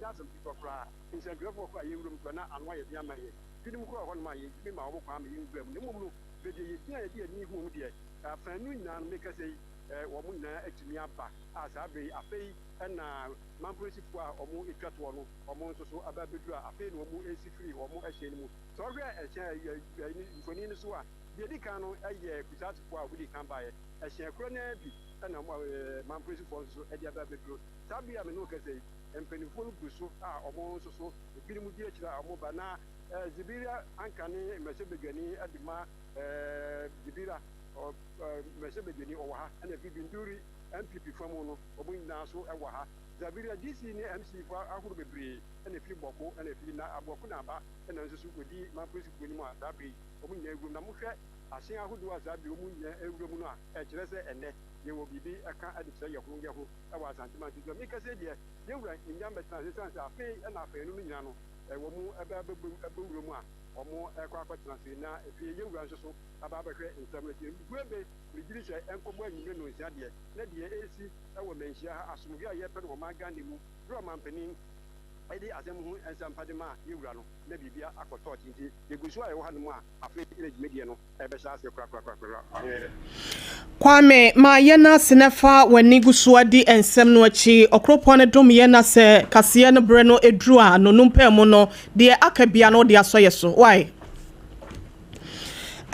that's some people cry. In some group of you room for not and why you are my didn't go on my family in Grim. But you see, new home there. Afternoon, and make us say, woman, actually, as I be a pay and man principal or more equal one or more so about the draw, a pay no more AC3 or more ashamed. So, I share for Ninsua. The Dicano, a year, without what we can buy a share chronabi and man principal at the other bedroom. Sabia Menoka say, and Peniful Busu are almost so, the Bimudia or Mobana, Zibiria, Ankani, Mesebegani, Adima, Zibira. Or Mesebegani or and if you've been doing MPP from one or Wing Naso and Waha, Zabiria DC MC for Ahubi and if you Boko and if you not Abokunaba and then just with the my principal Zabi, Omunia Gunamuka, I see who was Zabi Omunia, Euromuna, and net, you will be a car at the say of Mungahu. I was antimatic. Make us say, you were in Yamba Transitions, I pay and I pay Numiano, a woman about a boom or more aircraft now if you run so about in some way. We did say, and come when you know is that yet. Let the AC, I will mention as we are yet or my Gandhi, Roman Penning, Eddie Azemu and some Padima, you run, maybe be a thought in the Gusua or Hanuma, a fake mediano, a Bessas, your crack. Kwame, my Yana Senefa, when Niguswadi and Semnochi, Okropone Domiana se, Cassiano Breno Edrua, no numpe mono, dear Akabiano, dear Soyeso. Why?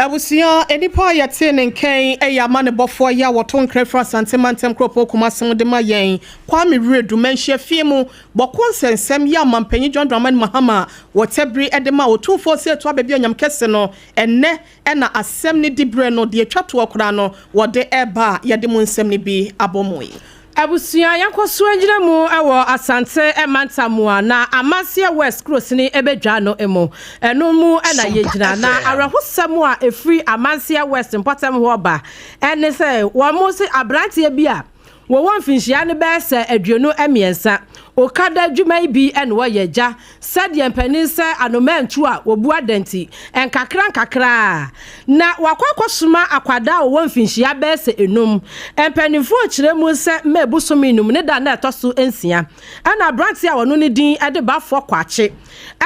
I was here, any part yet saying and Kane, a man above 4 years, what on Crefras and Semantam Cropo, Comasan de Mayen, Kwame Reed, Dementia Fimo, Bokons and Sam Yaman, Penny John Draman Mahama, whatever Edema or 247 to Abian Kesseno, and ne, and a Semni di Breno, dear Chatuokrano, what the Eba, Yadimun Semni be Abomui. Abusia yanko suenjina mu ewo Asante Emantamua na Amasia West Cross ni ebedwano emo eno mu na yegyina na arahusam a efri Amasia West Mpotam ho ba ene se wo mo se abrantie bia wo won finhia ne be se aduonu emiensa okada dwuma bi ene wo yegya sade empanin se anomantu a wo bu adanti enkakra na wakwakosoma akwada wo won finhia be se enum empanifo kiremu se mebusomi num ne da na etoso ensia ana branti a wono ne din ede bafo kwache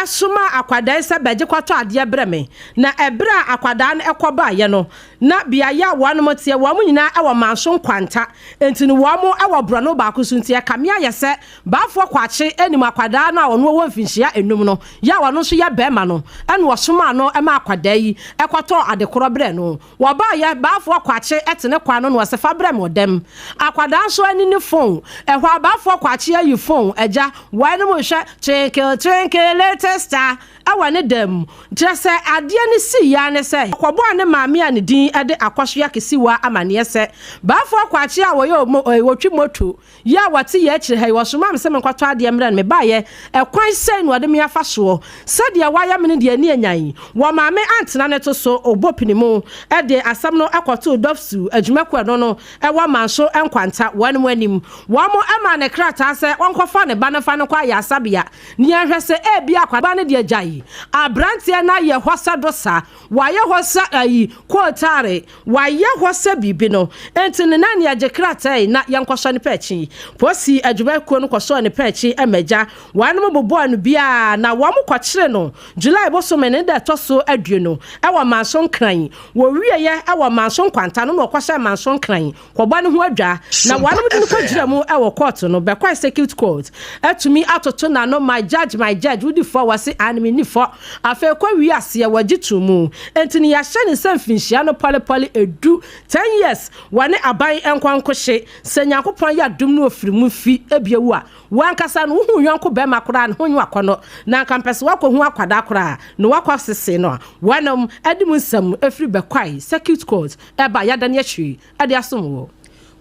esoma akwada se beje kwato ade breme na ebra akwada na ekoba ye no na bia ya wanu motie wo mu nyina e wo manso kwanta entini wo mu e wo brano ba kusuntie kamia ye se bafo kwache enim akwada na wono wo mfinhia enum no ya wono so ya bema no ene wo soma no e ma akwada yi ekwato adekoro bre no wo ba ye bafo kwache etene kwa no no se fa bre mo dem akwada so ani ne phone ehwa bafo kwache ayi phone eja wanu mo hwe twinkle latest awane dem jese ade ne si ya ne se kwobo ne maame ane din ade akwaso ya kesiwa amane se bafo kwache a wo ye wotwi moto ya wate ye kire ha wo so mam se me kwato ade mra me baye ekwan sei no ade me afa so sade waya me ne de ani anyan wo maame antena ne to so obopinimu ede asam no akoto dofsu adwumakwa no e wo manso enkwanta wanu anim wo mo ema ne krata se wonkofa ne ba ne fa ne kwa ya asabia ni ahwe se e bia kwa ba ne de agyayi abrantie na ye hosa dosa waye hosa ayi kwotare waye hosa bibi no entine na ne agye krata na yankosha ne pechi posi adwumakwa no koso ne pechi emagya wanu bobo no bia na wo mo kwakire no July boso mene da toso adueno e wo manso nkran wo wieye e wo manso kwanta no kwasha manso nkran kwoba ne ho adwa na wanu de ko gira mu e wo court no be kwa security court atumi atoto na no my judge would for wase anime ni for afa kwa wi ase wagitu mu entini ya hye ne samfinhia no pole edu 10 years wane aban enkwankohye senyakopon ya dum no ofiri mu fi ebiewu a wankasa no hu yonko be makora no hu akono na kampese wako hu akwada akora no wako sese no wanom edimu nsam efiri be kwai security court eba yadane ahwi ade asomwo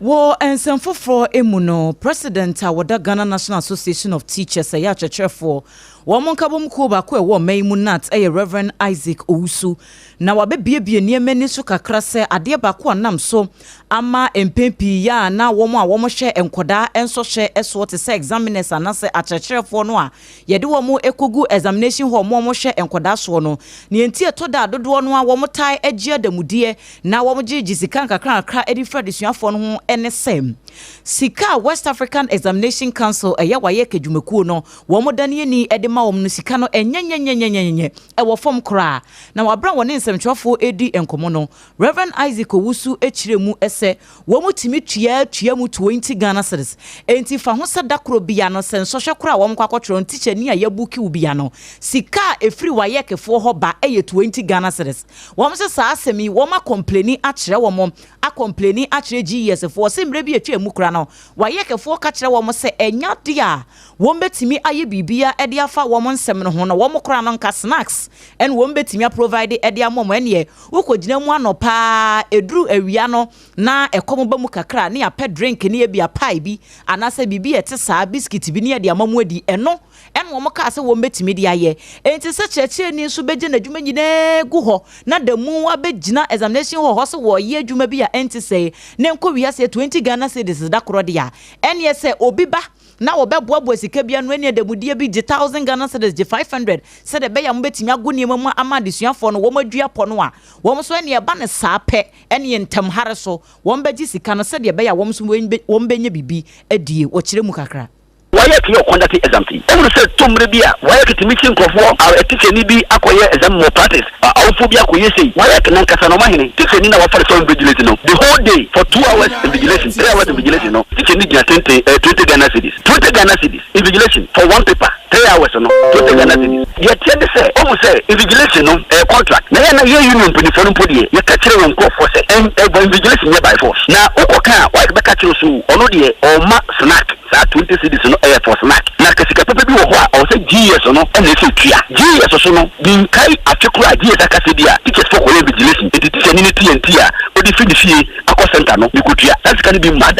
wo ensemfofo emuno president awoda Ghana National Association of Teachers ya chechefo wo monkabom ko ba ko e wo maimu nat Reverend Isaac Owusu na wabebiebie nieme ni so kakra se ade ba ko nam so ama empempi ya na wo mo a wo mo hye enkoda enso hye eso te se examiners anase achechefo no a yede wo mo ekogu examination ho mo hye enkoda so no ne enti etoda dodo no a wo mo tai agia damudie na wo mo gigi sikan kakra edi fradisuafo no ho ene sem Sika West African Examination Council waye kedwumakuo no wo modane ni edema wo no sika no enyenyenyenyenyenye wo fom kra na wabra woni nsemtwafo edi enkomo no Reverend Isaac Owusu echiremu ese wo mutimi tua mu 20 Ghana cedis enti fa ho sada kro bia no sensohwe kra wo mkwakotro teacher ni ayabuki ubia no sika efri waye kefo ho ba 20 Ghana cedis wo mse sa asemi wo ma complaini akire wo mo a complaini akire GS fo sembre bi atwa mu kra no waye kefo ka kire wo mo se enya dia wo mbetimi aye bibia ede afa wo mo nsem no ho no wo mo kra no nka snacks en wo mbetimi provide ede amomo ene ukogina mu anopa eduru awia no na ekomo ba mu kakra ne apɛ drink ne bia pie bi anase bibi ete saa biscuit bi ne ede amamu adi eno en wo mo ka se wo mbetimi de aye enti se cheche ni so beje na dwuma nyine gu ho na da mu abegina examination ho so wo ye dwuma bi a enti se ne nko wi ase 20 Ghana cedis da kro de ya en ye se obi ba na obeboabo sika bia no ene demudie bi 1000 Ghana cedis 500 se de be ya mbetimi agoni mamu amadesuafo no wo madua po no a wo so ene ba ne saape ene ntam hare so wo mbegi sika no se de be ya wo so wo mbenye bibi adie wo kire mu kakra why are you conducting exam? Every said Tomribia, why are you meeting for our teacher need be acquire exam more practice? Our phobia could say, why can Casanoma teach in our first vigilation? The whole day for 2 hours in vigilation, 3 hours in vigilation, teacher need 20 Ghana cedis, 20 Ghana cedis in vigilation for one paper, 3 hours or no, 20 Ghana cedis. Yet say, almost say, invigilation contract. Now union for the phone podium, you catch it on call for say, and invigilation by force. Now, Oka, why the catch you or ma snack, 20 cedis no air for snack. Now, Casika Pepe or say GS or no, and they say GS or so no, being kai after GS Acadia, teachers for invigilation, it is an TNT, or the fee, a cost center, no, you could hear. That's going to be mad.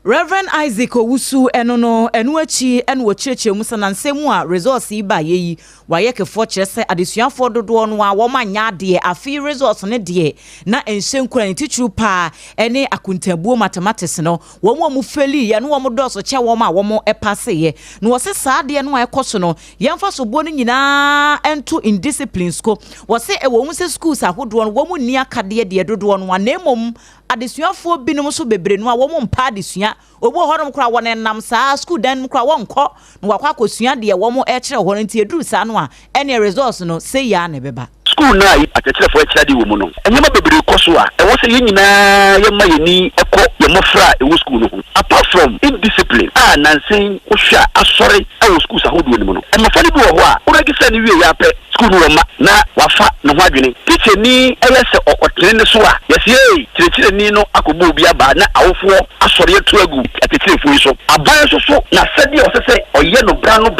Reverend Isaac Owusu enono enuachi enwo cheche musa na nsemu a resource iba yeyi wayeke fo kyerese adesuafo dodo no a wo manya de afi resource ne de na enhyenkura ne titru pa ene akuntabuo mathematics no wo mu feli ye no wo doso che wo ma wo mo epase ye no wo se saa de no ekoso no yemfa so bo no nyina ento indiscipline sko wo se e wo mu se schools ahodo no wo mu ni akade de dodo no na emom adesuafo binom so bebre no a wo mo mpa adesua obo horom kra won nam saa school dan kra won kɔ no wakwa akosua de wo mo e kire ho nti eduru saa no a any resource no say ya na beba school na atete for ekira di wo mu no enyema bebre koso a e wo se ye nyina ye ma ye ni ekɔ ye mofra e wo school no apart from indiscipline nansen wo hwa asɔre e wo schools ahodo ni mu no e mafani bi wo ho a wo regisa ni wie ya pɛ school no ma na wafa no ho adwene teacher ni eyese okotere ne so a yesi tirekire ni no akobo obi aba na awofo asɔre etu agu atete fu so aban so na sɛde o sɛ oyɛ no brano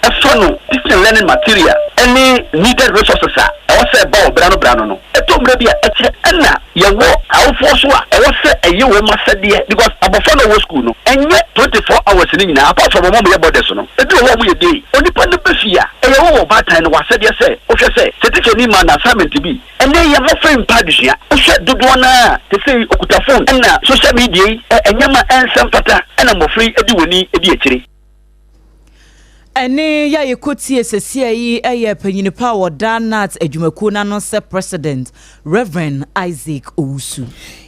ɛfa no teaching learning material any needed resources a ɛwɔ sɛ ba brano no etomre bia ɛkyerɛ ɛna yɛwɔ awofo so a ɛwɔ sɛ ɛyɛ wɔ ma sɛdeɛ because abɔfo no wɔ school no ɛnyɛ 24 hours ni nyina apart from mom yɛ bɔde so no ebi wɔ mu yɛ day onipa no befia ɛyɛ wɔ batan no wasɛdeɛ sɛ o hwɛ sɛ teacher ni ma na assignment bi ɛne yɛ mɔfra mpa dusua o hwɛ dodoɔ na te sɛ okuta phone ɛna social media ɛnyɛma ɛnsɛm fata ɛna mɔfra edi woni edi akyire ene ya yekoti esesia yi eye panyinipa wo Danat adwumakuo na no se president Reverend Isaac Owusu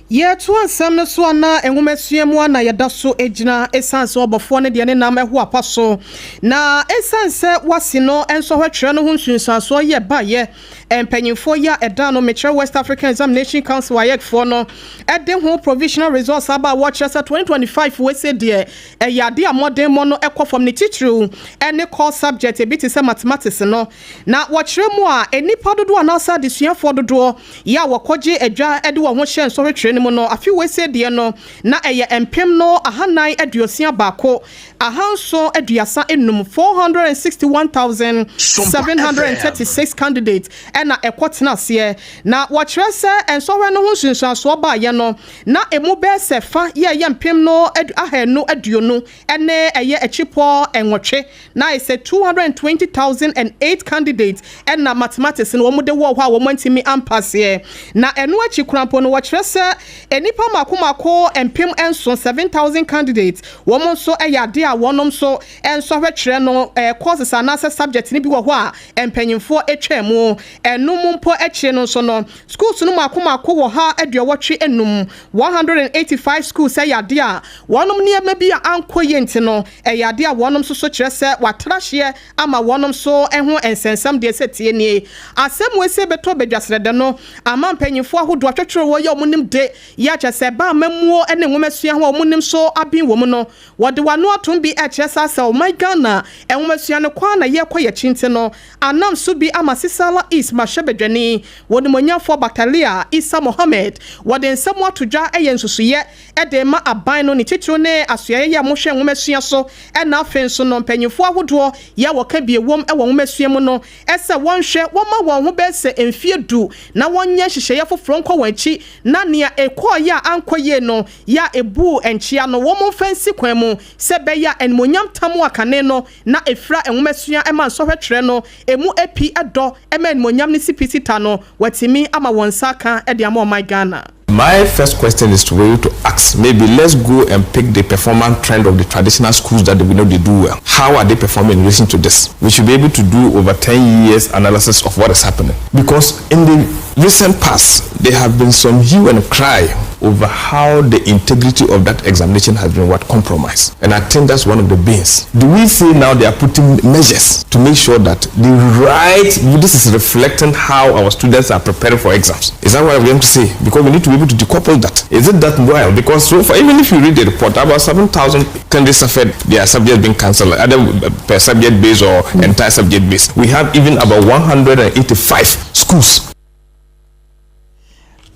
ye to ansam no so na enwomasuamu na yeda so ejina esanse obofo ne de ne nam eho apaso na esanse wasi no enso hwetwe no ho nsunsanso ye ba ye empanyinfo ya eda no Metro West African Examination Council ayek for no ede ho provisional results aba watch 2025 we say de yade amodem mo no ekọ from ne titru ene course subject e biti se mathematics no na watchre mu a enipa dodo anasa de suafo dodo ya wakoje adwa ede wo ho hye nso hwetwe ne mu no afi we say de no na eye empem no ahanan aduosia baako ahanso aduasa enum 461,736 candidates na ekotena se na watchre se ensohwe no ho sunsuaso ba ye no na emu be se fa ye mpem no ahenu aduonu ene eye echipo enwotwe na is 220,008 candidates na mathematics no wo de wo ho a wo mantimi ampase na enu achi krampo no watchre se enipa mako empem enso 7,000 candidates woman so eyade a wonom so enso hwetwere no courses anase subject ni bi wo ho a empanyimfo etwemu enum mpo ekyire no so no schools no mako wo ha aduowotwe enum 185 schools eyade a wonom ne ma bi a ankoye nti no eyade a wonom so kyerɛ sɛ watrahye ama wonom so ɛho ensensam de setie nie asɛm wese beto bedwasrede no ama mpanyimfo ahodo atwetwere wo ye omunim de ya kyɛ sɛ ba mamuo ene nwomasua ho omunim so abin wo mu no wode wano atom bi ɛkyerɛ sɛ oh my Ghana enwomasua no kwa na ye kɔyɛ kyinte no anam so bi ama Sisala East mahwebedwani wode monyafo batalia Isa Mohammed wode nsɛm atodwa ɛyɛ nsusuye ɛde ma aban no ne titiro ne asoyɛ ya mohwɛ nwomasua so ɛna afen so no mpanyimfo ahodo ya wɔka biewom ɛwɔ nwomasua mu no ɛsɛ wɔnhwɛ wɔma wɔn ho bɛsɛ emfie du na wɔnyɛ hyehyɛ foforo nkɔ wɔakyi na nea ekɔɔ ankoye no ya ebu enchia no wɔn fancy kwan mu sɛ bɛya enmonyam tamu akane no na efra enwomasua ɛma nsɔhwetwere no emu epi ɛdɔ ɛma enmonyam ne sipisi no watimi ama wɔn saka ɛde ama my Ghana. My first question is to you to ask, maybe let's go and pick the performance trend of the traditional schools that we know they do well. How are they performing in relation to this? We should be able to do over 10 years analysis of what is happening. Because in the recent past, there have been some hue and cry over how the integrity of that examination has been compromised. And I think that's one of the bins. Do we say now they are putting measures to make sure that this is reflecting how our students are preparing for exams? Is that what I'm going to say? Because we need to be able to decouple that. Is it that well? Because so far, even if you read the report, about 7,000 candidates have had their subject being cancelled, either per subject base or entire subject base. We have even about 185 schools.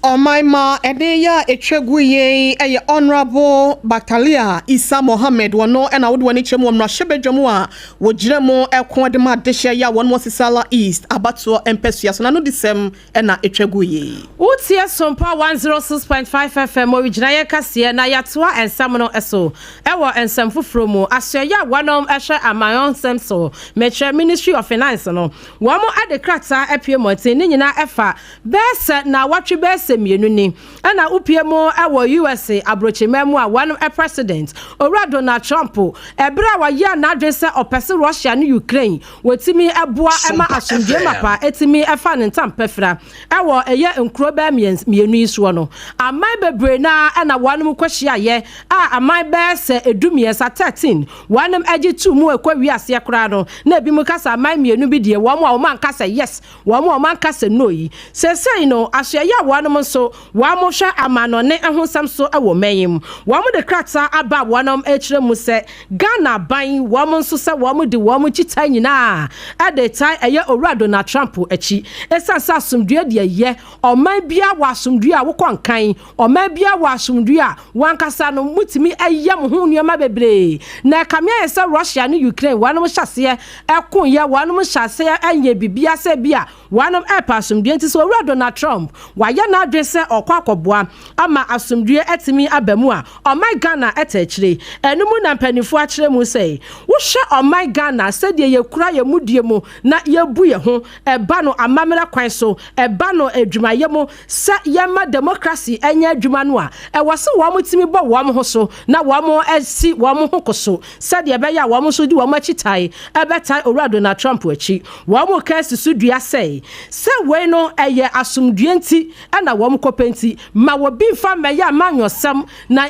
Omaima edeya etweguye eye honorable Batalia Isa Mohammed wono ena wode wani chemu omra shebedwemu a wogiremu ekon de ma dehye ya wonmo Sisala East abato empesua so na no disem ena etweguye utie SOMPA 106.5 FM originaye kase na yatoa ensam no eso ewo ensam foforo mu asoya wonom ehwe amayon semso metre Ministry of Finance no womo adekrata epie motin ni nyina efa bese na watwe bese mienu ni ana upiemo ewo USA abrochememu a one president ora Donald Trump ebra wa ya na adwese opese Russia ne Ukraine wotimi eboa ema asundie mapa etimi efa ne ntampefra ewo eye nkuro ba mienu iso no amai bebre na ana wanum kwahia ye a amai ba se edumiesa 13 wanum agi tu mu ekwa wiase akra no na bi mu kasa amai mienu bi de wo mo man kasa yes wo mo man kasa no yi sesei no ahia ya wanum so wamo hwa amano ne ehosam so ewo mayim wamo de krata aba wonom ekire mu se Ghana ban wamo so se wamo de wamo chita nyina ade tai eye owura Donald Trump echi esansa asumdue de ye oman bia wa asumdue a wokonkan oman bia wa asumdue a wankasa no mutimi ayam ho nuama bebre na kamia se Russia ne Ukraine wonom hyase ekon ye wonom hyase anye bibia se bia wonom epa asumdue nti so owura Donald Trump wa ya na adwese okwakoboa ama asumdue etimi abamu a my Ghana etachire enumu na mpanifo akire mu sei wo hwe my Ghana sedie yekura ye mudie mu na yebu ye ho eba no amamera kwan so eba no adwumaye mu se yema democracy enya adwuma no a ewose wo mutimi bo wo ho so na wo esi wo ho koso sedie be ya wo so di wo machitai ebetai owura Donald Trump achi wo kesi sudua sei se we no eye asumdue nti na wom kopenti ma wo bi fa meya manyosem na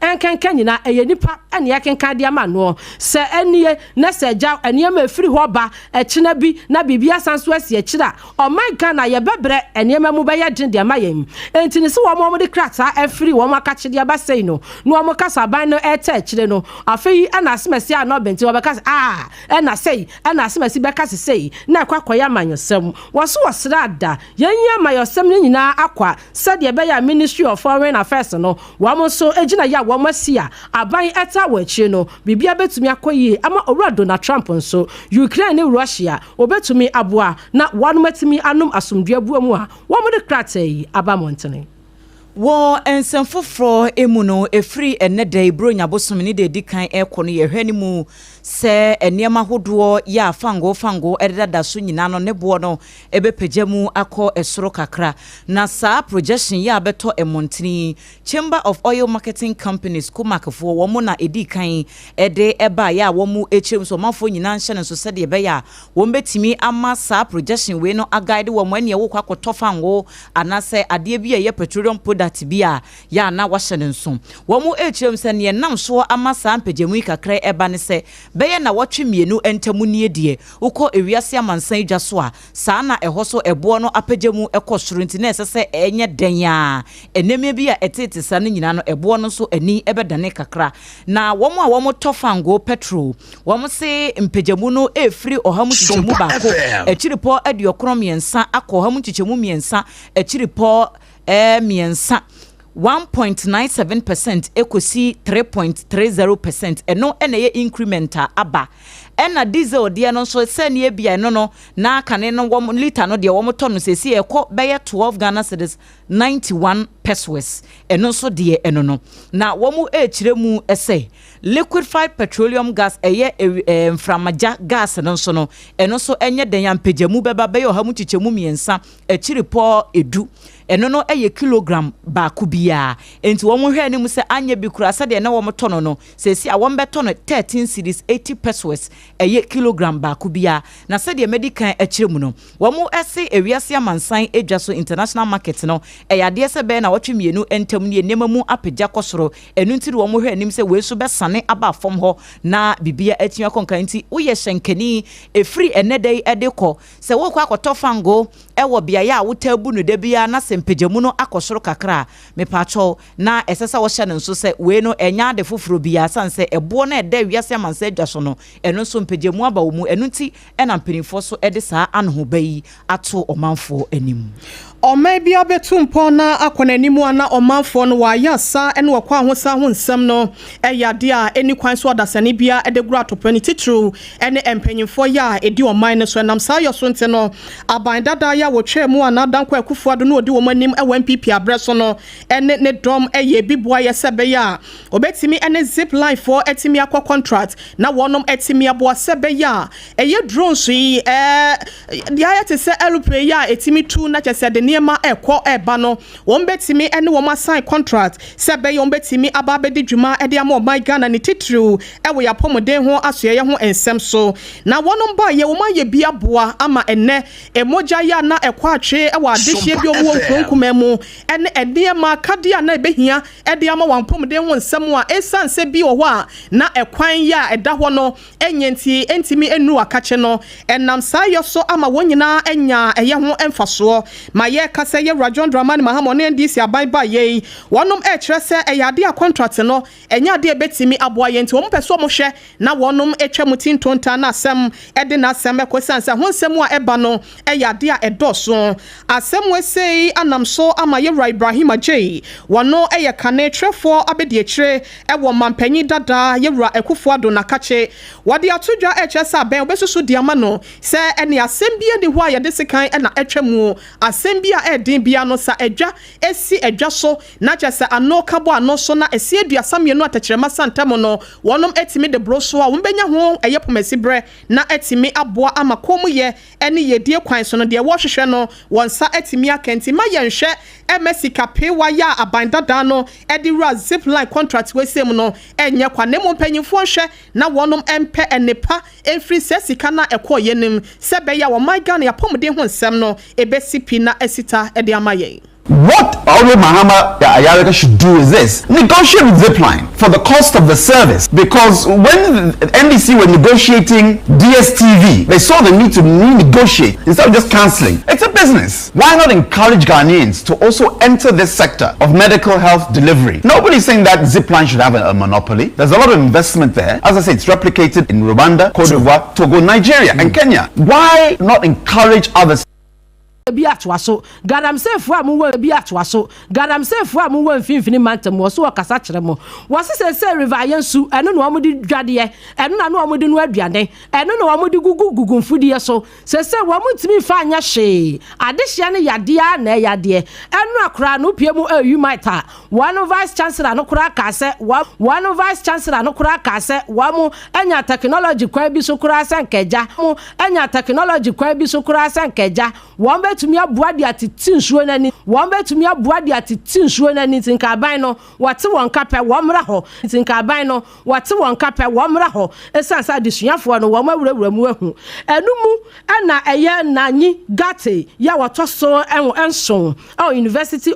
enka nyina eye nipa ene yakenka dia ma no se enie na se ja enie ma firi ho ba ekina bi na bibia sanso asi ekira o my Ghana ye bebre enie ma mu be ya din dia ma yem enti ne se wo mo de krata afiri wo maka chide aba sei no wo kasa ban no eta ekire no afei ana asemasi a no benti wo be kasa ena sei ana asemasi be kasa sei na kwakoya manyosem wo so wo sra da yenya mayosem ne nyina akwa said ye be ya Ministry of Foreign Affairs no wamo so ejina ya wamo sia aban eta wachi no bibia betumi akoyi ama owura Donald Trump nso Ukraine ne Russia obetumi aboa na wanu metumi anum asumdua buamu a wamo de krata yi abamontene Wo ensefofro emuno efri enede bronya bosomni de dikan ekono ye hwani mu se eniema hodo ya fango edada so nyina no ne bo no ebepagya mu akọ esoro kakra na sa projection ya beto emontini Chamber of Oil Marketing Companies kumakafo wo mo na edikan ede eba ya wo mu echem so mafo nyina nhye ne so se de be ya wo betimi ama sa projection we no aguide wo mo ene wo kwakoto fango anase ade bi ye petroleum that bia ya na wahye nso wo mu echem se ne nam so ama sa mpagyamu kakra eba ne se beye na watwe mienu entamu nie die uko ewiase amansan adwa so a saa na eho so ebo no apagyamu ekosoro nti na esese enye denya eneme bi a etete sa ne nyina no ebo no so ani ebedane kakra na wo mu a wo mu tofango petrol wo mu se mpagyamu no efri ohamu chichemu bako echiripo adiokro miensa akọ ohamu chichemu miensa echiripo miensa 1.97% ekosi 3.30% eno eneye incrementa aba ena diesel de no so se ne bia no na kane no wo liter no de wo to no sesi ekọ beye 12 Ghana cedis 91 pesos eno so de eno no na wo mu echire mu ese liquefied petroleum gas eye mframaja gas no so no eno so enye den ya mpagyamu beba beye ohamu chichemu miensa echire po edu eno no eye kilogram ba kubia enti wo mu hwe ni mu se anya bi kura se de na wo to no sesi a wo beto no 13 cedis 80 pesos eye kilogram ba kubia na se de medical echire mu no wo mu ese ewiase amansan edwa so international market no eyade se be na wotwe mienu entam ne nema mu apagya kosoro enu ntiri wo mu hwe nim se we so besane aba fom ho na bibia atia konka nti wo ye hyenkani efri enedai edekọ se wo kwa akotofango ewo bia ya wo tabu no de bia na mpagyamu no akosoro kakra mepacho na esesa wo hye nso se we no enya de foforo bia sanse ebo na eda wiase amansa adwa so no eno so mpagyamu aba wo mu enu nti ena mpenifo so ede saa anho bayi ato omanfo anim o maybe abetu mpona akona animu ana omanfo no wa yasa ene wakwa ahosa ho nsem no eyade a eni kwan so odasane bia edegura atopani titru ene empanyimfo ya edi oman ne so nam sa yoso nte no aban dada ya wotwe mu ana dankwa akufuado no odi womanim ewa MPP abreso no ene ne dom eye bibua ye sebe ya obetimi ene zip line for etimi akwa contract na wonom etimi aboa sebe ya eye drone so yi dia te se aeroplane ya etimi tu na chese de niema ekọ eba no wombetimi ene woma sign contract sebe yo mbetimi ababedi dwuma ede ama my Ghana ni titru ewe ya pomoden ho asoye ho ensem so na wonom ba ye woma ye bia boa ama ene emoja ya na ekọ atwe ewa adehie bi owo nkunkuma mu ene ediema kadia na ebehia ede ama wan pomoden ho ensem a esanse bi wo ho a na ekwan ya eda ho no enyenti entimi enu akache no enam sayo so ama wonyina enya eye ho emfaso ma ye kase ye rajon dramani mahamone ndisi abaiba ye wonom ekrese eyade a contract no enya de betimi aboa ye nti wo mpeso mo hwe na wonom etwa mutintonta na asem ede na asem ekosansa ho nsem a eba no eyade a edoso asem wesei anamso ama ye Ibrahim Ajay wono eye kane trefo abedi ekire ewo mampanyi dada ye wura ekufuado na kache wade atodwa ekrese aben obesusu diama no se ene asem bia de ho a ye de sekan na etwemu asem bia edin bia no sa edwa esi edwa so na chese ano kabo ano so na esi aduasam no atachirema santamo no wonom etimi de broso a wombenya ho eye pomasi bre na etimi aboa amakomu ye ene ye die kwan so no de wo hwehwe no wonsa etimi akenti ma ye nhwe emesika pewa ya abandada no edi ra zip line contract we sem no enye kwanemu mpanyimfo hwe na wonom empe enepa efri sesika na ekoye nim sebe ya wo my Ghana ya pomden ho nsem no ebesipi na esita edi amaye. What Aure Mahama Ayareka should do is this: negotiate with Zipline for the cost of the service. Because when the NDC were negotiating DSTV, they saw the need to renegotiate instead of just cancelling. It's a business. Why not encourage Ghanaians to also enter this sector of medical health delivery? Nobody's saying that Zipline should have a monopoly. There's a lot of investment there. As I say, it's replicated in Rwanda, Cote d'Ivoire, Togo, Nigeria, and Kenya. Why not encourage others? bi atwaso galamsefo a muwa bi atwaso galamsefo a muwa mfimfini mantem wo so okasa kire mo wo se river ayensu eno no omudi dwade eno na no omudi no aduane eno na omudi gugu mfudie so se wo mutimi fa anya hye adehye ne yade a na yade eno akra no pie mu you might one vice chancellor no kura ka se one vice chancellor no kura ka se wo mu anya technology kwa bi so kura sankeja mu anya technology kwa bi so kura sankeja wo betumi aboa de atiti nsuo nani wo betumi aboa de atiti nsuo nani tinka aban no wate won kapɛ wo mra ho tinka aban no wate won kapɛ wo mra ho esansa de suafo no wo mawurawura mu ahu enumu na eye nanyi gate ya wotoso enso University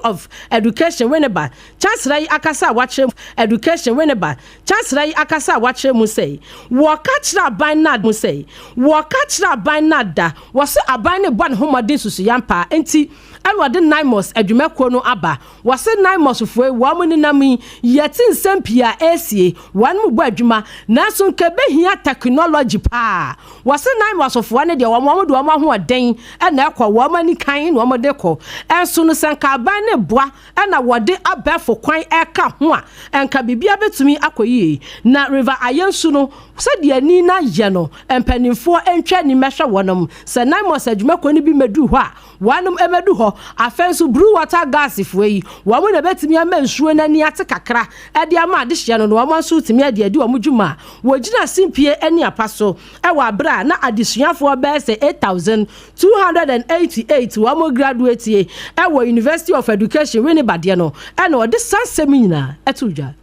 of Education Winneba chancellor akasa wache education Winneba chancellor akasa wache mu say wo ka kira aban na mu say wo ka kira aban na da wo se aban ne bon homodin susu yampa enti anwa de naimos adwumako no aba wo se naimos fo wo mu ni nam yetin sempia esie wan mu bo adwuma na so nkebe hia technology pa wo se naimos fo ne de wo mu do wo ho den na ekọ wo mani kan no mo de kọ enso no senka aban ne boa na wo de abefo kwan eka ho a enka bibia betumi akoyi na river ayensu no se de ani na ye no empanimfo entwa ni mehwe wonom se naimos adwumako ni bi medu ho a wanum emedu ho afenso brew water gas fuyi wo mo na betimi amansuo na ni ate kakra e de ama adehye no wo manso timi ade wo mo dwuma wo gina simpie ani apaso e wa bra na adesuafo be se 8288 wo mo graduate e wo University of Education Winneba de no e na ode sansem nyina etudwa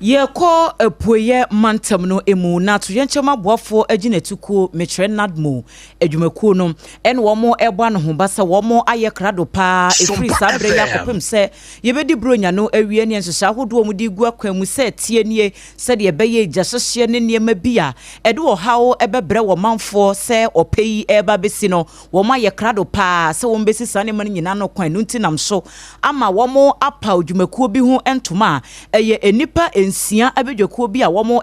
Yeko epoye mantem no emu na to yenchema boafo aginetuko metre nadmo adwumakuo no en wo mo ebo an ho basa wo mo aye krado pa efri sabre yakopem se yebedi bronya no awie ne nhyehyɛ ahodo mu di gu akwan mu se tie nie se de beye gyahyehyɛ ne niema bia ede wo hawo ebebre wo manfo se opeyi eba besi no wo mo aye krado pa se wo mbesi sane man nyina no kwan no ntinam so ama wo mo apa adwumakuo bi ho entoma eye enipa nsia abedwakuo bi a womo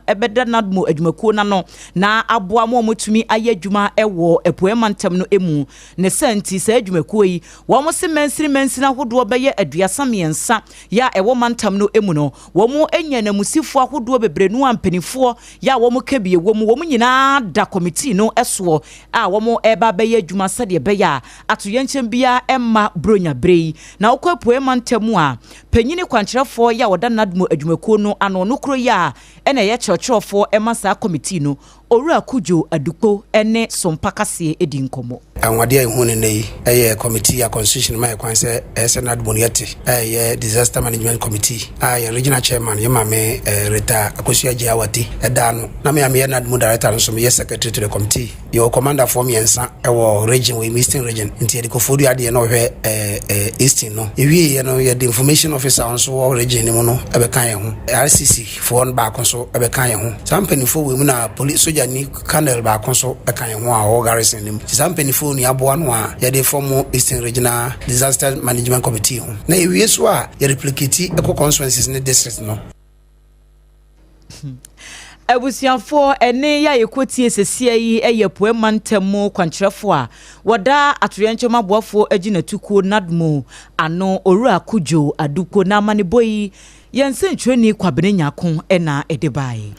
ebeda nadmo adwumakuo na no na aboa mo motumi aye adwuma ewo epoema ntem no emu ne santi sa adwumakuo yi womo se mansiri ahodo beye aduasa miensa ya ewo mantam no emu no womo enya na musifo ahodo bebrenu ampanifo ya womo kabie womo nyina da committee no eso a womo eba beye adwuma sade beya atoyenkyem bia emma bronya brei na okwa poema ntem a panyini kwankyerefo ya woda nadmo adwumakuo no ano no kro ya ene ye churchofo emasa committee no owura kujo adukpo ene SOMPA kase edi nkomo anwade ehune nei eye committee ya constitution my kwanse senate boniete eye disaster management committee eye regional chairman yemame reta akosia jiawati edano na me am nadmo director nso me secretary to the committee your commander for me ensa ewo region we eastern region nti ko fodu ade no hwe eastern no ewie ye no ye the information officer nso region ni mu no ebe kan ye ho RCC for back nso ebe kan ye ho sampani for we mu na police ni colonel ba konso ekan ho a o garrison nim sampani fo ni aboa no a ye de form Eastern Regional Disaster Management Committee ho na ewie so a ye replicate eco constituencies in the district no abusianfo ene ya yekotie sesia yi eyepoema ntemo kwankyerefo a wada atoyenchema boafo aginatuko nadmo ano owura kujo aduko na maneboyi yensenchweni kwabene nyako ena edebai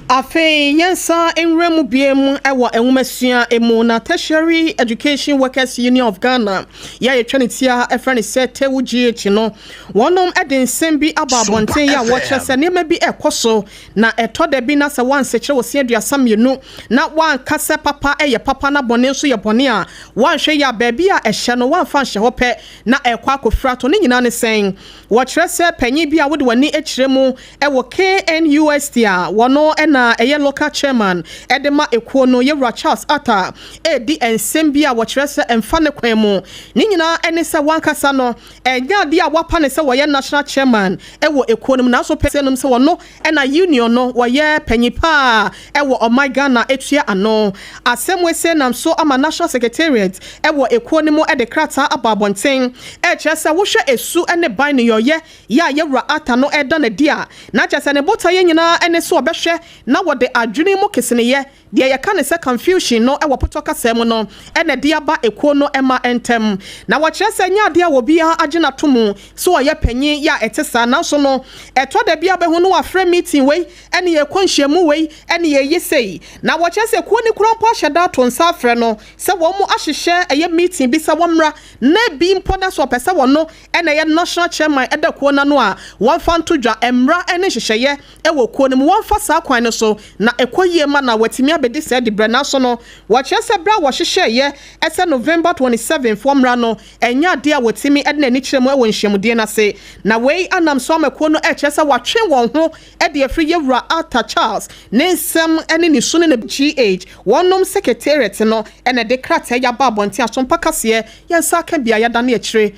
Afe yensa enremu biem ewa enwumasua emu na Tertiary Education Workers Union of Ghana ya yetwanitia efrani se TUGH no wonom eden sembi ababonten ya woche se neme bi ekoso na etode bi na se wansechire wosia aduasa mienu na wan kase papa eye papa na bone nso ye bone a wanhwe ya baabi a ehye no wanfa hye hope na ekwa akofra to ne nyina ne sen wochire se panyi bi a wode wani echiremu ewo KNUST a wono na eye local chairman edema ekuo no yewra Charles Ata edi ensembia wochirese emfane kwemu ni nyina ene se wankasa no enya de a wapa ne se woye national chairman ewo ekuo no na so pese no se wono na union no woye panyipa ewo omai Ghana etua ano asemwese nam so ama national secretariat ewo ekuo no mo ede krata ababonten echese wo hwe esu ene ban no yoye ya yewra Ata no ɛda na dia na kyɛ sɛ ne bota yɛ nyinaa ɛne so ɔbɛhwɛ na wɔde adwene mu keseneyɛ deɛ yɛka ne sɛ confusion no ɛwɔ poto kasa mu no ɛna de aba ekuo no ɛma ɛntɛm na wɔkyerɛ sɛ nya adeɛ wɔ bia agye to mu so ɔyɛ panyin yɛ ɛte saa nanso no ɛtɔ da bia bɛho no wafrɛ meeting wei ɛne yɛ kɔnhyiamu wei ɛne yɛ yisei na wɔkyerɛ sɛ kuo ne kurampo ahyɛ da to nsa afrɛ no sɛ wɔn mu ahyehyɛ ɛyɛ meeting bi sɛ wɔmmra na bi mpoda so ɔpɛ sɛ wɔn no ɛna yɛ national chairman ɛda kuo na no a wɔmfa nto dwa mmra ɛne hyehyɛyɛ ɛwɔ kuo no mu wɔmfa saa kwan no so na ɛkɔ yie ma na wɔtumi abɛdi sɛ de brɛ na so no wɔkyerɛ sɛ bra wɔhyehyɛyɛ ɛsɛ November 27 fɔmra no ɛnya ade a wɔtumi ɛde n'ani kyerɛ mu ɛwɔ nhyiamudie n'ase na wei anam so amakuo no ɛkyerɛ sɛ wɔatwe wɔn ho ɛde afiri yɛwura Arthur Charles ne nsɛm ɛne ne su ne ne GH wɔnom secretariat no ɛna de krataa yaba abɔnten asompa kaseɛ yɛnsa aka bia yɛda ne akyire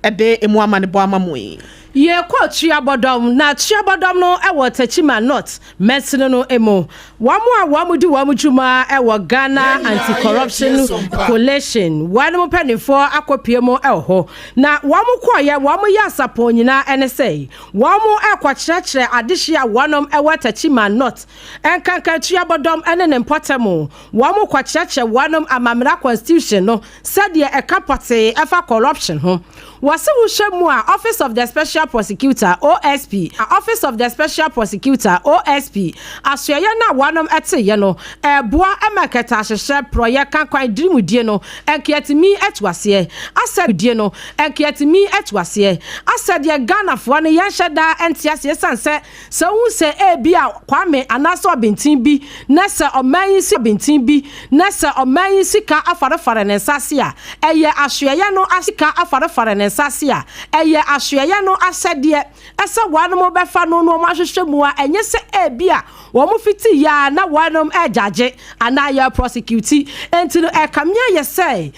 ɛde emu amane bo amamoi ye kwa chiabodom na chiabodom no ewo Tachima North mesino no emo wamu di wamu juma ewo Ghana Anti-Corruption Coalition wamu penifo akopie mo eho na wamu kwa ye wamu ya sapo nyina ene sei wamu ekwa kyerɛkyerɛ adehye a wanom ewo Tachima North enkanka chiabodom ene ne mpotemo wamu kwa kyerɛkyerɛ wanom amamra constitution no sɛdeɛ ekapate efa corruption ho wase wo hwemu a Office of the Special Prosecutor OSP Office of the Special Prosecutor OSP asoye na wanom eteye no eboa emaketa hyehye proye kankwan dirimudie no enkiatimi etwase asadie no enkiatimi etwase asade Ghana fo no yenhye da entiase sanse se hu se ebia kwame anaso obentin bi na se oman si obentin bi na se oman sika afarefare ne nsase a eye asoye no asika afarefare ne nsase a eye asoye no asade esa wanom befa no no mahwehwe mu a enye se ebia wo mo fiti ya na wanom ejaje ana ya prosecute enti no ekamya ye say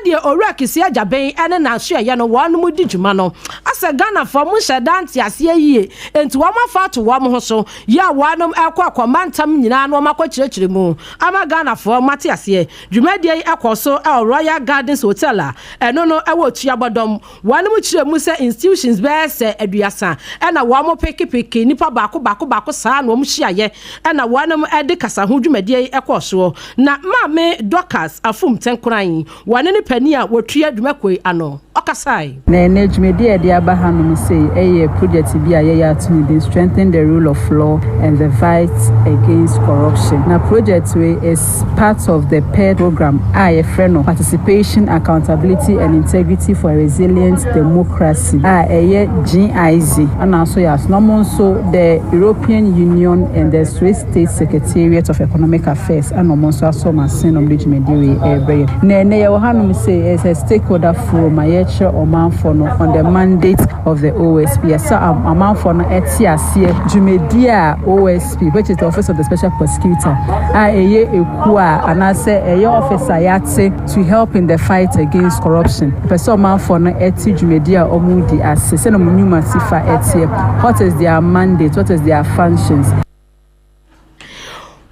de orakisi ajaben ene na so ye no wanom di dwuma no asa Ghana for mo hyedante ase yie enti wo mafa to wo mo ho so ya wanom akwamantam nyina no makwakyerɛkyerɛ mu ama Ghana for mate ase dwuma die ekoso Royal Gardens Hotel a eno no ewo tuabodom wanom kyerɛ mu se institutions be se aduasa ena wo mo pekepeke nipa baako saa na wo mo hyiaye ena wanom ede kasa ho dwumadie ekoso na maame Dorcas afum tenkuran wane ne pani a wotua dwumakoi ano okasai na ene dwumadie de abahanum say eye project bi a ye atumi dey strengthen the rule of law and the fight against corruption. Na project we is part of the PAIR program AFRENO participation, accountability and integrity for a resilient democracy. GIZ and also yes no so the European Union and the Swiss State Secretariat of Economic Affairs and also asoma senom dwumadie every na ene ye hanum say is a stakeholder forum ayeche omanfo no on the mandate of the OSP. So amanfo no etiase dwumadie OSP, which is the Office of the Special Prosecutor, eye ekua anase eye officer yate to help in the fight against corruption. Person amanfo no eti dwumadie omudi asese no munuma sifa etie. What is their mandate? What is their functions?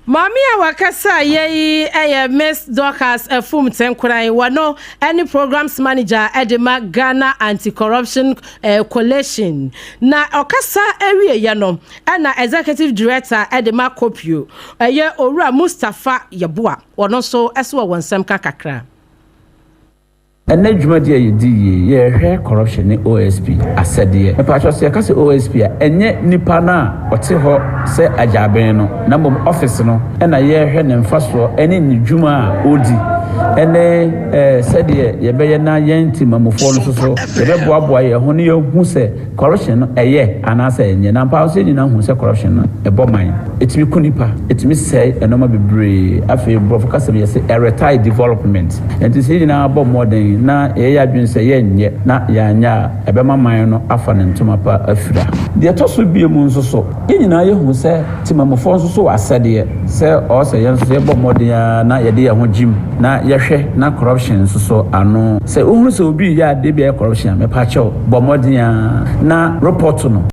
Mami awakasa ye Miss Dorcas afum tenkuran wano any programs manager edema Ghana Anti-Corruption Coalition na okasa area ya no na executive director edema Kopio ye Owura Mustafa Yabua wono so eso wonsem kakakra ene dwumadie yedi ye hwe corruption ni OSP asade e pa chose ka se OSP a enye nipa na ote ho se ajaben no na mom office no na ye hwe ne mfaso ene ni dwuma a odi ene sede ye beye na yenti mamofo no so ye boaboa ye ho ne ye hu se corruption no eye anasa enye na mpa so ni na hu se corruption no e boman etimi kunipa etimi sei enoma bebre afi brofo kasem ye se retire development enti sei na abo modern na ye adwin se ye nye na ya nya ebema man no afa ne ntoma pa afira de to so bie mu nso so ye nyina ye hu se timamofo nso so asade se o se ye nso ye bo modern na ye de ye ho jim na ye hwe na corruption nso so ano se ohuru se obi ya de bia corruption me pa chew bo modern na report no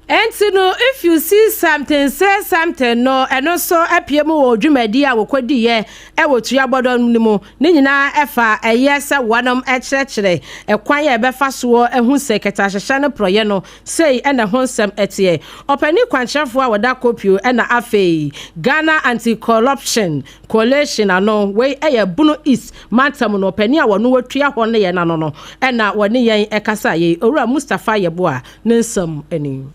And you know, if you see something, say something, no, and also appear more Jumedia will quit the year, I will try about on Nimo, Nina Efa, a yes, one at church, a quiet befaswo, and who secretary Shana Proyeno, say, and a wholesome etier, or penny quanchef for that copy and a afe, Ghana anti-corruption, coalition, and no way a Buno East, Mantam no penny, or no tria one day and no, and now one year a Kasaye, or a Mustafa Yabua, Ninsum any.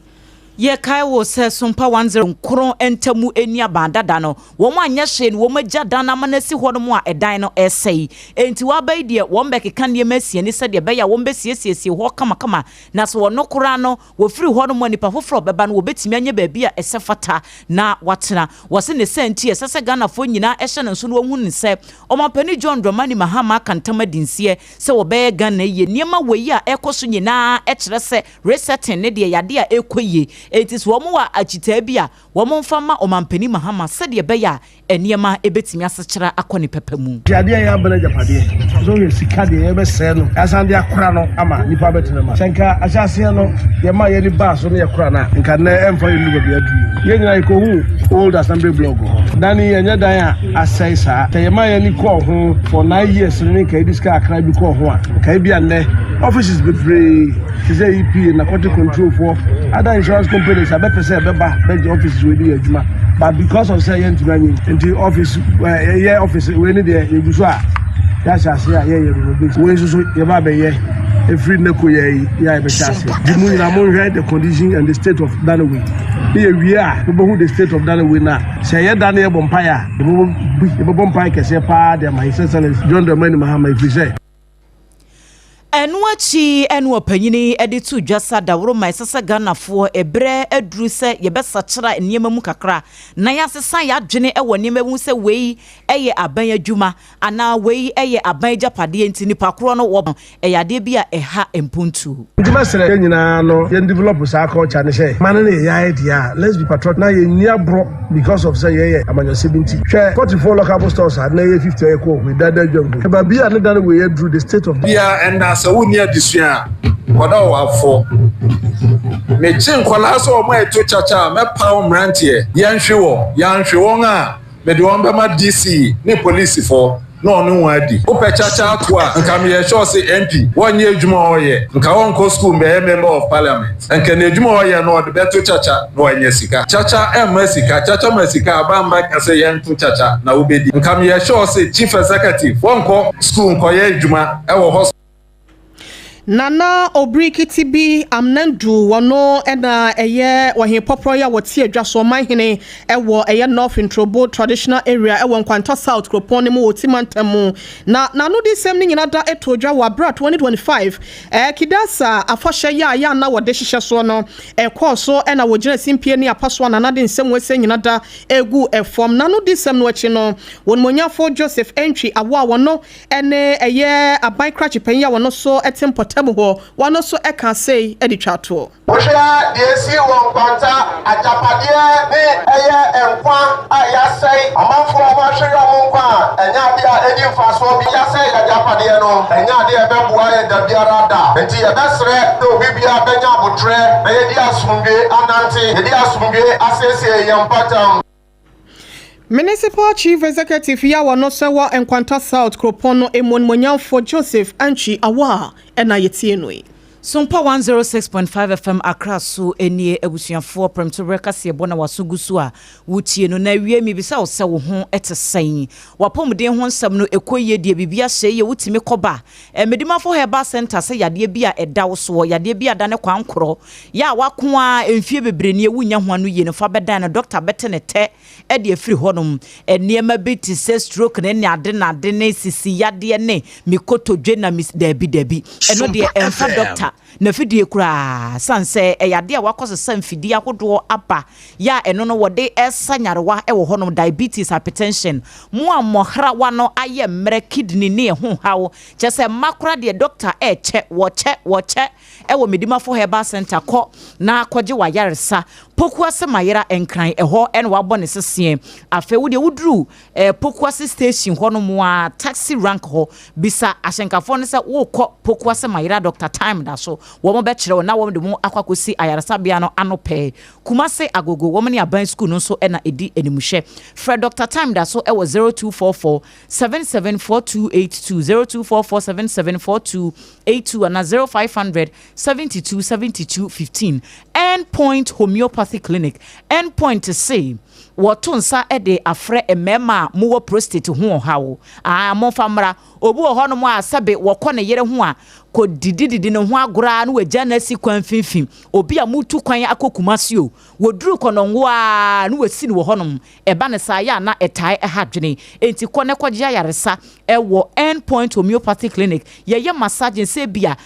Ye kai wo se SOMPA 106 nkron entamu eni abanda da no wo mo anya hye wo magya da na manasi ho no mo a edan no esei enti wa bai de wo mbekeka ne masie ni se de be ya wo mbesiesie ho kama na so wo no kora no wo firi ho no mo nipa foforo beba no wo betimi anya ba bia esefata na watena wo se ne senti esese Ghana fo nyina ehye ne so no hu ne se o mapani John Dramani Mahama kantama dinsie se wo be Ghana ye niema weyi a ekoso nyina ekere se resetting ne de yade a ekoye it is woman wa achita bia woman fama omampani Mahama said ye beya eniema ebetimi asechera akoni pepemu ade ya abena japade so ye sika de ye be se no asande akora no ama nipa betene ma senka asase no ye ma ye ni ba so no ye kora na nka na emfa ye nugo bia du ye nyina iko hu old assembly blog dani ye nya dan a asai sa te ye ma ye ni ko ho for 9 years ni ka diska akra bi ko ho a ka bia ne offices be free say EP na quality control for other insurance companies abepese beba be offices we dey adwuma but because of say yentugani into office office we need dey you so a that's as here we so ye ba be ye every neko ye be chance the moon na mo read the condition and the state of Danaway here we are who the state of Danaway na say ye dan e bompire e bo bompire kese pa dem my sense John Dramani Mahama if say Enwachi enwa panyini editu dwasa dawro mai sasa Ghana fo ebre aduru se yebesa kyera eniema mu kakra na yasesa ya dwene ewo niema mu se wei eye aban adwuma ana wei eye aban japade enti nipa kro no wo eyade bia eha empuntu ndima sere nyina no ye develop sa culture ne she man na ya idea let's be patriot na ye nia bro because of say ye amanyo 70 share 44 local stores na ye 50 ye ko we dada dwam ba bia ne dada we through the state of bia and so woni adisua koda wafo me chin kwala so o ma eto chacha me pa mrantie yanhwe won a me de won be ma DC ne police for no no wadi o pe chacha to a nka me ye sure say MP wonye adwuma oye nka won ko school be member of parliament nka ne adwuma oye no de beto chacha no anya sika chacha chacha masika abamba ka say yentu chacha na obedi nka me ye sure say chief executive won ko school nko ye adwuma e wo Nana obrikiti bi amnandu wano ena eye wahin poproya wati adwaso manhene ewo eye North Introbo traditional area ewo Nkwanta South Kropon mu otimantamu na nanu di sem ni nyina da etodwa wa bra 2025 kidasa afahye ya na wode hihye so no koso ena wogina simpie ni apaso na na de nsem wese nyina da egu efom nanu di sem no achi no wonmonyafo Joseph Entry awa wono ene eye aban krachi panya wono so etempota one also I can say Eddie Chato. Oshia DSC won Nkwanta ajapade ni eye enkwa aya say amanfo ma hwe yo nkwa enya bia edi mfaso bi ya say ajapade no enya de ebe bua ye da biara da enti ye besre obi bia benya botre na ye di asumdwe anante ye di asumdwe asese ye mpatam. Municipal Chief Executive Yawa no sewa Nkwanta South Kropono Emonmonyamfo Joseph Anchi Awa ena yetienwe. SOMPA 106.5 FM Accra so enie ebusuafo premto rekase ebona wasugusu a wutie no na wie mi bisa wo se wo ho etesen wapomden ho nsam no ekoye de bibia hye ye wutimi koba medimafo heba center se yade bia eda wo so yade bia da ne kwankoro ya wako a emfie bebreni ewunya ho anu ye no fa bedan na doctor betene te e de afiri honom eniema biti se stroke ne ade na ade ne sisi yade ne mikoto dwe na mis dabi eno de emfa doctor na fidie kura sanse eyade a wakoso samfidie akodo aba ya eno no wode esanyarewa ewo honom diabetes hypertension mo amohra wano aye mre kidney ne ho hawo chese makura de doctor eche woche ewo medimafo heba center ko na akogye wayaresa pokuase mayera enkran eho en wabone sesien afe wo de wudru pokuase station honom a taxi rank ho bisa ahyenkafo ne se wo ko pokuase mayera doctor time da so wo mo be kire na wo de mo akwakosi ayaresabia no anope Kumase Agogo wo mo ne aban school no so na edi animhwe Fred Dr. Time da so e wo 0244 774282 0244 774282 and 0500 727215 Endpoint Homeopathy Clinic Endpoint to say Watunsa ede afre emema muwo prostate ho hawo mo famra obu ho no mo asabe wo kone yere ho a ko didididi ne ho agora na wagya na si kwan finfin obi a mutu kwan akokumase o woduru kononwo a na wasi ne wo honom eba ne sa ya na etai ehadwene enti kone kwagye yaresa ewo Endpoint Homeopathy Clinic ye massage se bia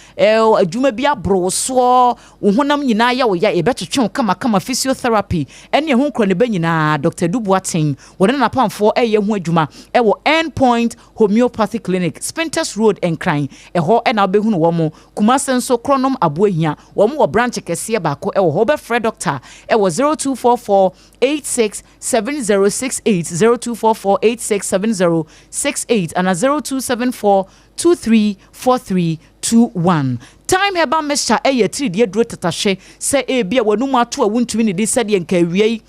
adwuma bia broso wo honam nyina ya wo ya ebetwetwe kama physiotherapy ene ho nkro ne ba nyina Dr. Dubuatin wona na pamfo eye ho adwuma ewo Endpoint Homeopathy Clinic Spintex Road Enkran eho na obehunu wo mo Kumase nso kronom aboahia wo mo branch kese baako ewo ho be Fred Doctor ewo 0244 867068 0244 867068 and 0274 234321 Time heba mesha eye tridie duro tatashe se ebia wanum ato a wuntumi ne de sede nka wiei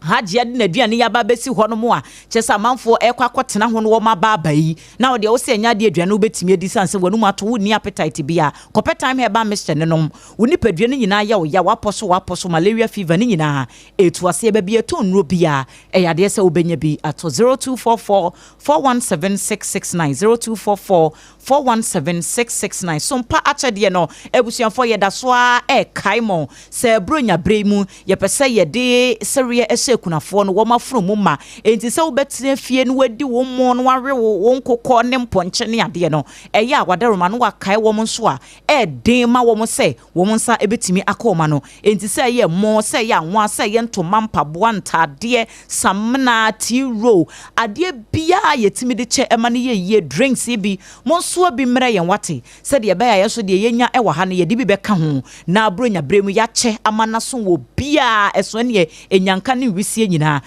Haji na aduane ya ba besi ho no mo a kyesa manfo ekwa kwotena ho no wo ma ba yi na wo de wo se nya de aduane wo betimi edi sanse wonu mato wo ni appetite bia kope time he ba mr ne nom wo ni paduane nyina ya wo ya waposo malaria fever ni nyina etu ase ba bia to nro bia e ya de se wo benya bi ato 0244 417669 0244 417669 sompa achede no ebusuanfo ye da so a kaimo se bronya bremu ye pese ye de serie kunafo no wo mafro mu ma enti se wo betene fie no wadi wo mo no wawe wo nkokọ ne mponche ne ade no eya awadaroma no wakai wo mo nso a den ma wo mo se wo mo nsa ebetimi akoma no enti se ye mo se ye anwa se ye ntoma mpaboa ntade samna tiro ade bia yetimi de che ema ne ye drinks bi mo nso bi mre ye wate se de be ya yeso de yenya ewa ha ne ye de bi beka ho na abronya bremu ya che amana so wo bia eso ne enyanka ne wisie nyina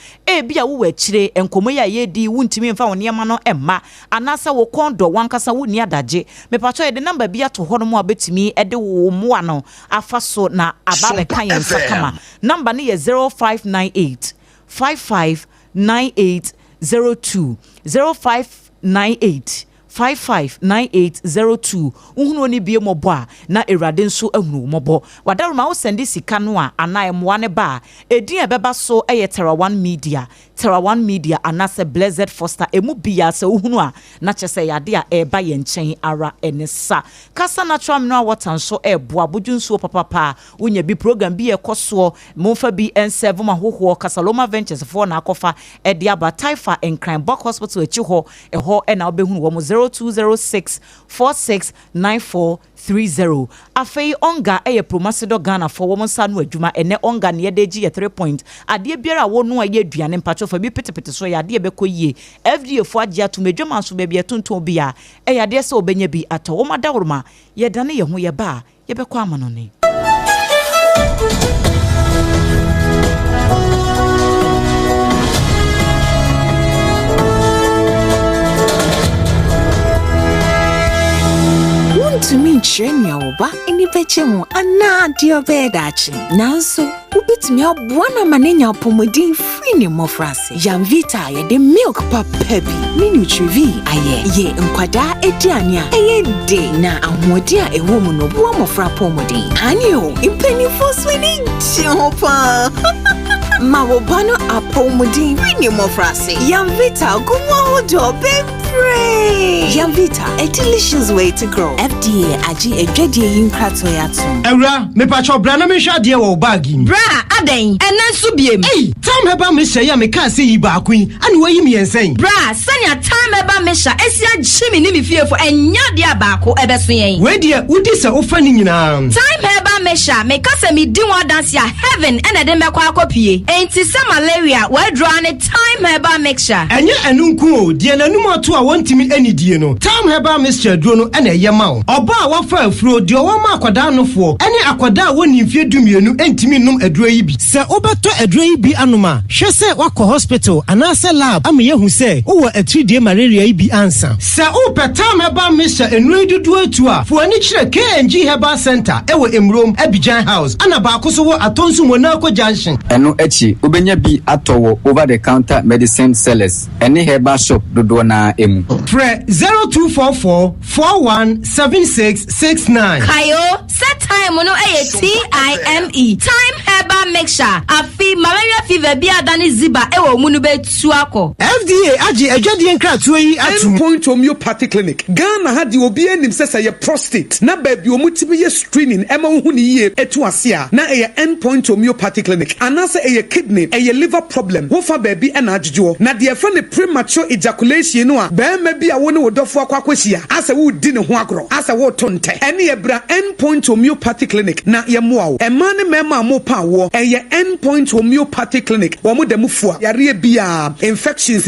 bia wo wachire enkomo ya yedi wuntimi mfa wo niema no emma anasa wo kondo wankasa wo ni adaje mepacho ye de number bia to ho no mo abetimi de wo mo ano afaso na ababe kan yen sakama number ne ye 0598 559802 0598 559802 uhunu ni bie mobo a na erade nso ahunu mobo wadaruma wo sende sika no a ana emwa ne ba edin ebeba so eye Terra One Media anase Blessed Foster emu bia se uhunu a na chese yade a eba ye nchen ara enesa kasa natural mineral water nso eboa bodunso papa unya bi program bi ekoso monfa bi N7 mahoho Kasaloma Ventures for na akofa ede aba Taifa Enkran Bock Hospital echi ho eho na obehunu wo 0206 469430 afei onga eye Promasido Ghana for wo nsa no adwuma ene onga ne yedeji ye 3 point ade biara wo no aye aduane mpacho fa bi petepete so ya ade bekoyie FDA fo agya to medwuma so ba bi etonton bia eye ade se obenya bi ato wo madaworoma ye dane ye ho ye ba ye bekọ amano ne to me chenya oba eni beche mu ana dio bedachi nanso ubitimi aboana manenya pomodin free ne mofrase Jamvita ye de milk papa bi ni nutrivi aye ye nkwada ediane a eye de na ahodi a ewo mu no bo mofra pomodin anio impeni foswini chopa Mawobano apomodin free ne mofrase Jamvita gumwa hodo bebre Jamvita, a delicious way to grow. FDA aji ejedi yin krato yatum. Ewra, me pacho brana me sha de wo bagi. Bra, aden, ena so biem. Hey, time heba me sha ya me kan se yi ba kwin. Ani wo yi me ensen. Bra, sanya time heba me sha esia chimi ni me fiefo enya de abako ebeso yen. We de udi se ofa ni nyina. Time heba me sha me kase me di wa dance ya heaven ena de me kwa akopie. Enti se malaria we draw ne time heba mixture. Enye enunku o, de nanum ato a wontimi anidie no time heba mixture duro no na yema wo oba a wafa afuro de o ma akwada nofo ene akwada woni mfie dumienu entimi num aduro yi bi se obeto aduro yi bi anoma hwe se wakọ hospital anase lab am yehu se wo atridie malaria yi bi ansa se o time heba mixture enu dudu atu a fo ani kire KNG Herbal Center ewo Emrom Abidjan House ana ba akoso wo atonsu Monaco Junction eno echi obenya bi atowo over the counter medicine sellers ene herbal shop dodo na emu Fre 0244417669 Kayo set time no TIME time herbal mixture afi malaria fever bi adani ziba ewo mu no betu akọ FDA agi adwade nkratoa yi atum point homeopathic clinic Ghana hadi obi enim sesa ye prostate na ba bi omutibi ye screening ema hu ni ye etu ase a na eye endpoint homeopathic clinic anase eye kidney eye liver problem wo fa ba bi na adwodwo na de fa ne premature ejaculation no a ba ma bi a wo ne wodofo akwakwahia ase wo di ne ho agro ase wo tonte ene ye bra endpoint homeopathic clinic na ye moa wo ema ne mema mo pa wo eye endpoint homeopathic clinic wo mo da mufua yare bia infections